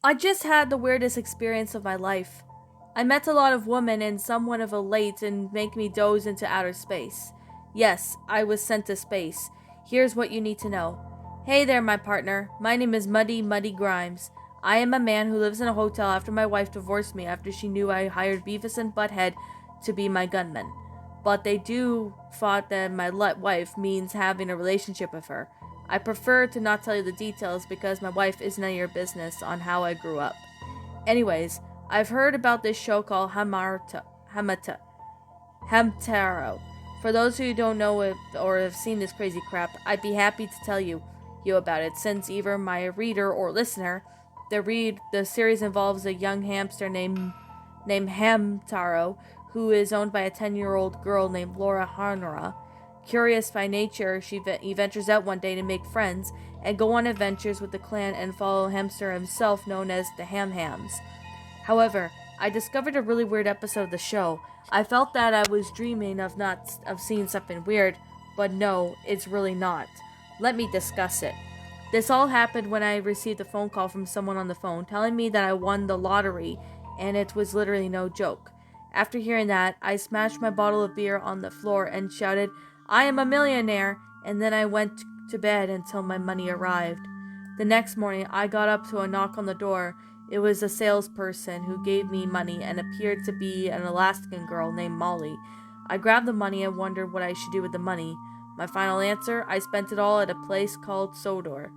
I just had the weirdest experience of my life. I met a lot of women and someone of a late and make me doze into outer space. Yes, I was sent to space. Here's what you need to know. Hey there, my partner. My name is Muddy Grimes. I am a man who lives in a hotel after my wife divorced me after she knew I hired Beavis and Butthead to be my gunman. But they do thought that my wife means having a relationship with her. I prefer to not tell you the details because my wife is none of your business on how I grew up. Anyways, I've heard about this show called Hamtaro. For those who don't know it or have seen this crazy crap, I'd be happy to tell you about it, since either my reader or listener, the series involves a young hamster named Hamtaro, who is owned by a 10-year-old girl named Laura Hanra. Curious by nature, he ventures out one day to make friends and go on adventures with the clan and follow Hamster himself, known as the Ham Hams. However, I discovered a really weird episode of the show. I felt that I was dreaming of seeing something weird, but no, it's really not. Let me discuss it. This all happened when I received a phone call from someone on the phone telling me that I won the lottery, and it was literally no joke. After hearing that, I smashed my bottle of beer on the floor and shouted, "I am a millionaire," and then I went to bed until my money arrived. The next morning, I got up to a knock on the door. It was a salesperson who gave me money and appeared to be an Alaskan girl named Molly. I grabbed the money and wondered what I should do with the money. My final answer, I spent it all at a place called Sodor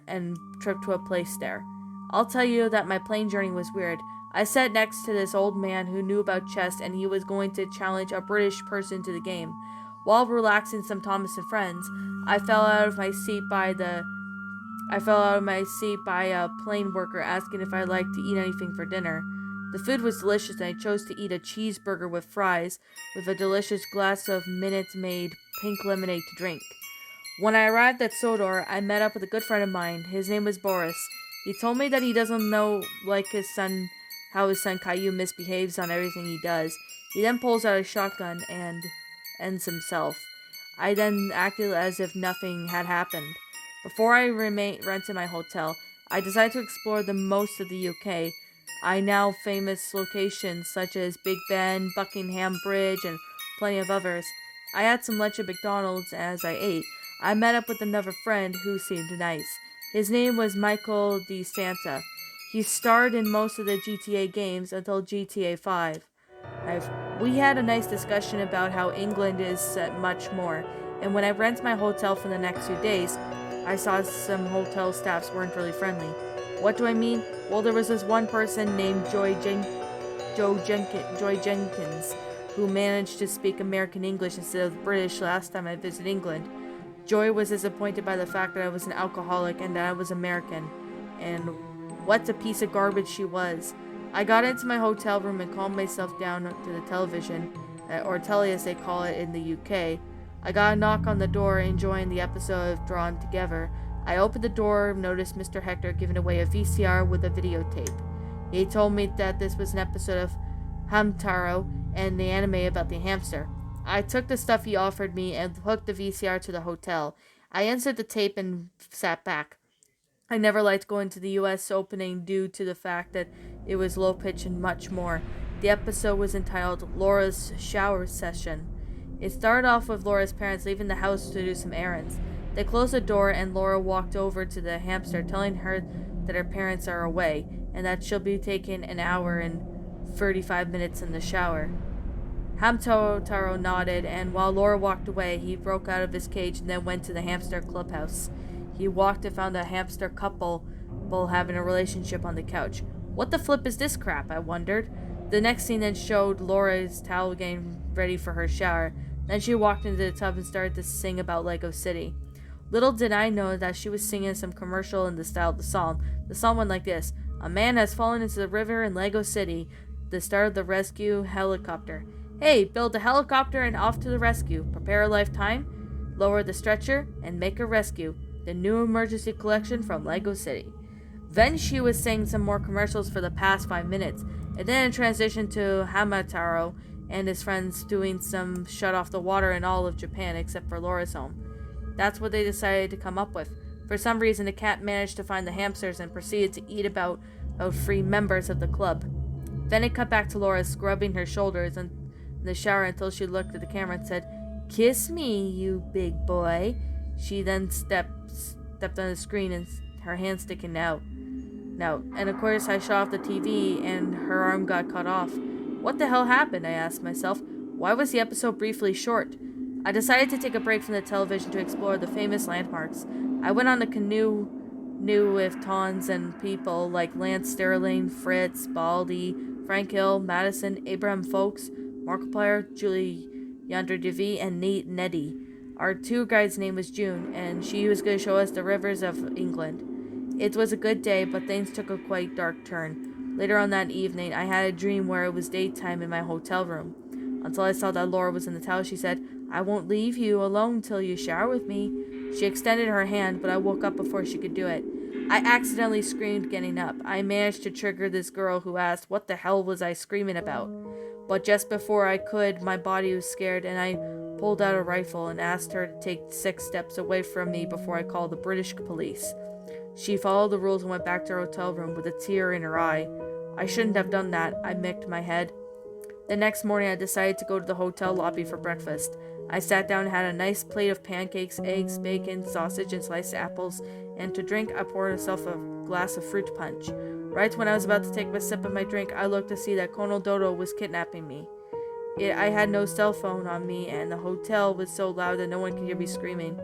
and trip to a place there. I'll tell you that my plane journey was weird. I sat next to this old man who knew about chess, and he was going to challenge a British person to the game. While relaxing some Thomas and Friends, I fell out of my seat by a plane worker asking if I'd like to eat anything for dinner. The food was delicious, and I chose to eat a cheeseburger with fries with a delicious glass of Minute Maid pink lemonade to drink. When I arrived at Sodor, I met up with a good friend of mine. His name was Boris. He told me that he doesn't know how his son Caillou misbehaves on everything he does. He then pulls out a shotgun and ends himself. I then acted as if nothing had happened. Before I rented my hotel, I decided to explore the most of the UK. I now famous locations such as Big Ben, Buckingham Bridge, and plenty of others. I had some lunch at McDonald's as I ate. I met up with another friend who seemed nice. His name was Michael D. Santa. He starred in most of the GTA games until GTA 5. We had a nice discussion about how England is much more, and when I rented my hotel for the next 2 days, I saw some hotel staffs weren't really friendly. What do I mean? Well, there was this one person named Joy Jenkins, who managed to speak American English instead of British last time I visited England. Joy was disappointed by the fact that I was an alcoholic and that I was American, and what a piece of garbage she was. I got into my hotel room and calmed myself down to the television, or telly as they call it in the UK. I got a knock on the door, enjoying the episode of Drawn Together. I opened the door, noticed Mr. Hector giving away a VCR with a videotape. He told me that this was an episode of Hamtaro and the anime about the hamster. I took the stuff he offered me and hooked the VCR to the hotel. I inserted the tape and sat back. I never liked going to the US opening due to the fact that it was low pitch and much more. The episode was entitled Laura's Shower Session. It started off with Laura's parents leaving the house to do some errands. They closed the door and Laura walked over to the hamster, telling her that her parents are away and that she'll be taking an hour and 35 minutes in the shower. Hamtaro nodded, and while Laura walked away, he broke out of his cage and then went to the hamster clubhouse. He walked and found a hamster couple having a relationship on the couch. What the flip is this crap? I wondered. The next scene then showed Laura's towel getting ready for her shower. Then she walked into the tub and started to sing about Lego City. Little did I know that she was singing some commercial in the style of the song. The song went like this: "A man has fallen into the river in Lego City. The start of the rescue helicopter. Hey, build a helicopter and off to the rescue. Prepare a lifetime, lower the stretcher, and make a rescue. The new emergency collection from Lego City." Then she was saying some more commercials for the past 5 minutes, and then it transitioned to Hamataro and his friends doing some shut off the water in all of Japan except for Laura's home. That's what they decided to come up with. For some reason, the cat managed to find the hamsters and proceeded to eat about free members of the club. Then it cut back to Laura scrubbing her shoulders in the shower until she looked at the camera and said, "Kiss me, you big boy." She then stepped on the screen and her hand sticking out. And of course I shut off the TV and her arm got cut off. What the hell happened? I asked myself. Why was the episode briefly short? I decided to take a break from the television to explore the famous landmarks. I went on a canoe with tons and people like Lance Sterling, Fritz, Baldy, Frank Hill, Madison, Abraham Folks, Markiplier, Julie Yonder Devi, and Nate Neddy. Our tour guide's name was June, and she was going to show us the rivers of England. It was a good day, but things took a quite dark turn. Later on that evening, I had a dream where it was daytime in my hotel room. Until I saw that Laura was in the towel, she said, "I won't leave you alone till you shower with me." She extended her hand, but I woke up before she could do it. I accidentally screamed getting up. I managed to trigger this girl who asked what the hell was I screaming about. But just before I could, my body was scared and I pulled out a rifle and asked her to take 6 steps away from me before I called the British police. She followed the rules and went back to her hotel room with a tear in her eye. I shouldn't have done that, I micked my head. The next morning I decided to go to the hotel lobby for breakfast. I sat down and had a nice plate of pancakes, eggs, bacon, sausage, and sliced apples, and to drink I poured myself a glass of fruit punch. Right when I was about to take a sip of my drink, I looked to see that Colonel Dodo was kidnapping me. I had no cell phone on me, and the hotel was so loud that no one could hear me screaming.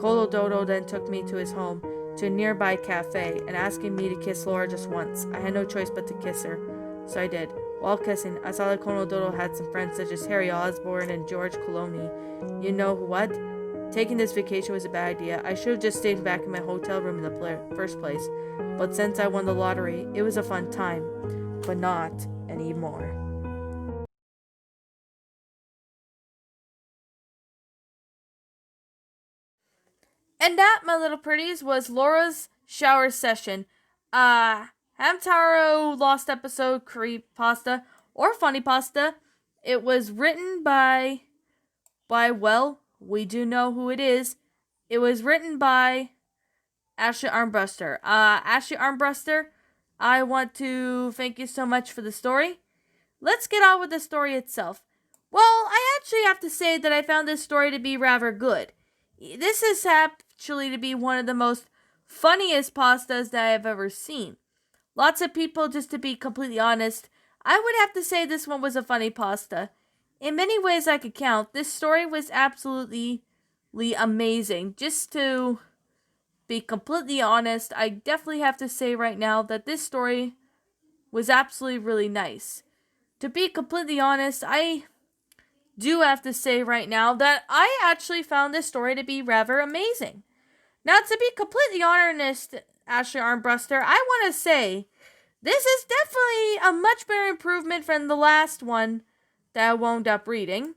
Colonel Dodo then took me to his home, to a nearby cafe, and asking me to kiss Laura just once. I had no choice but to kiss her, so I did. While kissing, I saw that Colonel Dodo had some friends such as Harry Osborne and George Clooney. You know what? Taking this vacation was a bad idea. I should have just stayed back in my hotel room in the first place. But since I won the lottery, it was a fun time. But not anymore. And that, my little pretties, was Laura's shower session. Hamtaro Lost episode, creepypasta, or funny pasta. It was written by, well, we do know who it is. It was written by Ashley Armbruster. Ashley Armbruster, I want to thank you so much for the story. Let's get on with the story itself. Well, I actually have to say that I found this story to be rather good. This is actually to be one of the most funniest pastas that I've ever seen. Lots of people, just to be completely honest, I would have to say this one was a funny pasta. In many ways I could count, this story was absolutely amazing. Just to be completely honest, I definitely have to say right now that this story was absolutely really nice. To be completely honest, I do have to say right now that I actually found this story to be rather amazing. Now, to be completely honest, Ashley Armbruster, I want to say this is definitely a much better improvement from the last one that I wound up reading.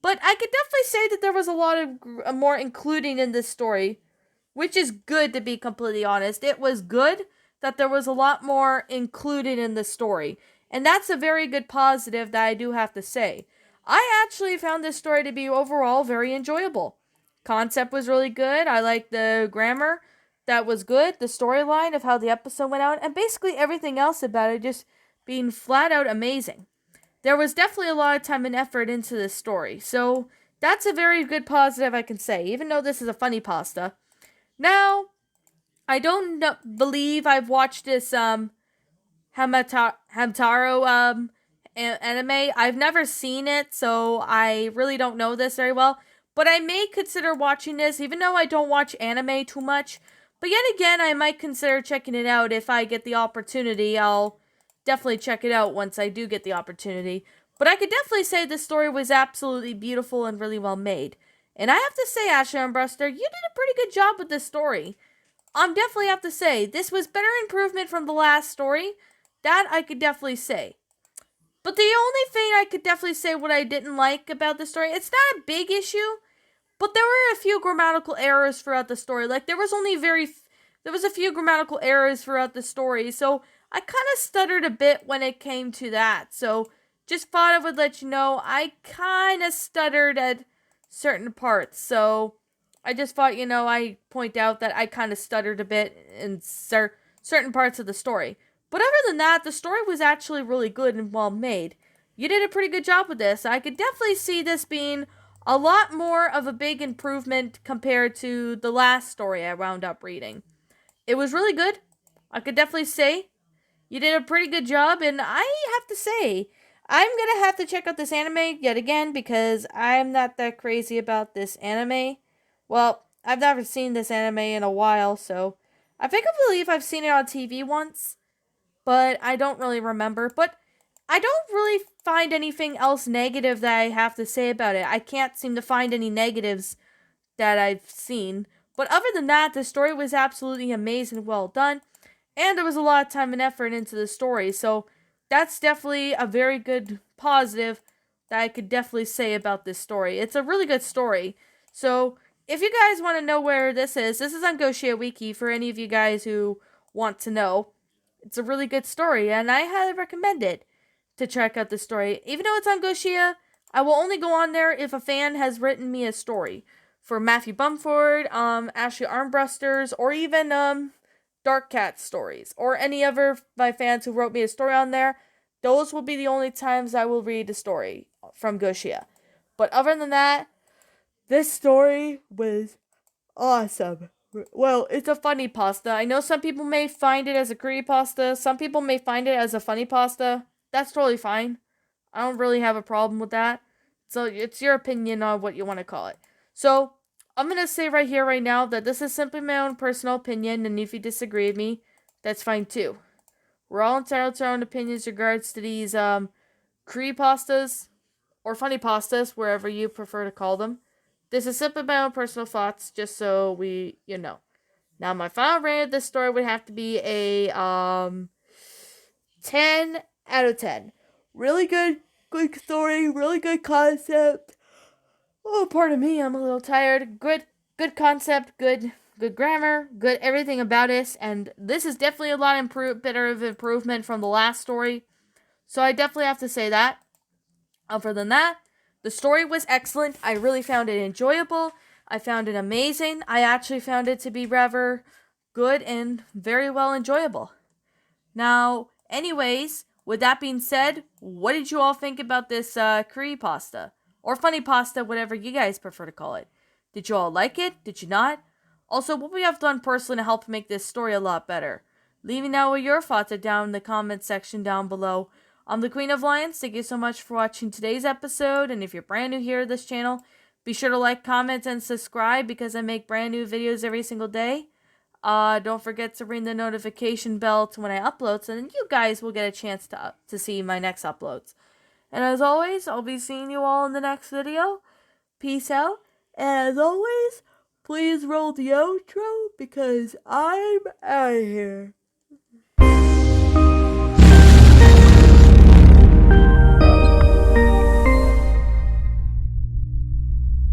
But I could definitely say that there was a lot of more including in this story, which is good, to be completely honest. It was good that there was a lot more included in the story. And that's a very good positive that I do have to say. I actually found this story to be overall very enjoyable. Concept was really good. I liked the grammar. That was good. The storyline of how the episode went out. And basically everything else about it just being flat out amazing. There was definitely a lot of time and effort into this story. So that's a very good positive I can say. Even though this is a funny pasta. Now, I don't believe I've watched this Hamtaro anime. I've never seen it, so I really don't know this very well. But I may consider watching this, even though I don't watch anime too much. But yet again, I might consider checking it out if I get the opportunity. I'll definitely check it out once I do get the opportunity. But I could definitely say this story was absolutely beautiful and really well made. And I have to say, Ashley Armbruster, you did a pretty good job with this story. Definitely have to say, this was better improvement from the last story. That I could definitely say. But the only thing I could definitely say what I didn't like about the story, it's not a big issue, but there were a few grammatical errors throughout the story. Like, there was a few grammatical errors throughout the story, so I kind of stuttered a bit when it came to that. So, just thought I would let you know, I kind of stuttered at certain parts. So, I just thought, I point out that I kind of stuttered a bit in certain parts of the story. But other than that, the story was actually really good and well made. You did a pretty good job with this. I could definitely see this being a lot more of a big improvement compared to the last story I wound up reading. It was really good. I could definitely say you did a pretty good job, and I have to say, I'm gonna have to check out this anime yet again because I'm not that crazy about this anime. Well, I've never seen this anime in a while, so I believe I've seen it on TV once, but I don't really remember. But I don't really find anything else negative that I have to say about it. I can't seem to find any negatives that I've seen. But other than that, the story was absolutely amazing and well done. And there was a lot of time and effort into the story. So that's definitely a very good positive that I could definitely say about this story. It's a really good story. So if you guys want to know where this is on Goshia Wiki for any of you guys who want to know. It's a really good story, and I highly recommend it to check out the story. Even though it's on Goshia, I will only go on there if a fan has written me a story. For Matthew Bumford, Ashley Armbrusters, or even Dark Cat stories, or any other my fans who wrote me a story on there. Those will be the only times I will read a story from Goshia. But other than that, this story was awesome. Well, it's a funny pasta. I know some people may find it as a creepypasta. Some people may find it as a funny pasta. That's totally fine. I don't really have a problem with that. So it's your opinion on what you want to call it. So I'm going to say right here, right now, that this is simply my own personal opinion. And if you disagree with me, that's fine too. We're all entitled to our own opinions regards to these creepypastas or funny pastas, wherever you prefer to call them. This is simply my own personal thoughts, just so you know. Now, my final rating of this story would have to be a 10 out of 10. Really good story, really good concept. Oh, pardon me, I'm a little tired. Good concept, good grammar, good everything about it, and this is definitely a lot better of improvement from the last story. So I definitely have to say that. Other than that, the story was excellent. I really found it enjoyable. I found it amazing. I actually found it to be rather good and very well enjoyable. Now, anyways, with that being said, what did you all think about this curry pasta? Or funny pasta, whatever you guys prefer to call it. Did you all like it? Did you not? Also, what we have done personally to help make this story a lot better? Leave me know what your thoughts are down in the comment section down below. I'm the Queen of Lions. Thank you so much for watching today's episode. And if you're brand new here to this channel, be sure to like, comment, and subscribe because I make brand new videos every single day. Don't forget to ring the notification bell to when I upload, so then you guys will get a chance to see my next uploads. And as always, I'll be seeing you all in the next video. Peace out. And as always, please roll the outro because I'm out of here.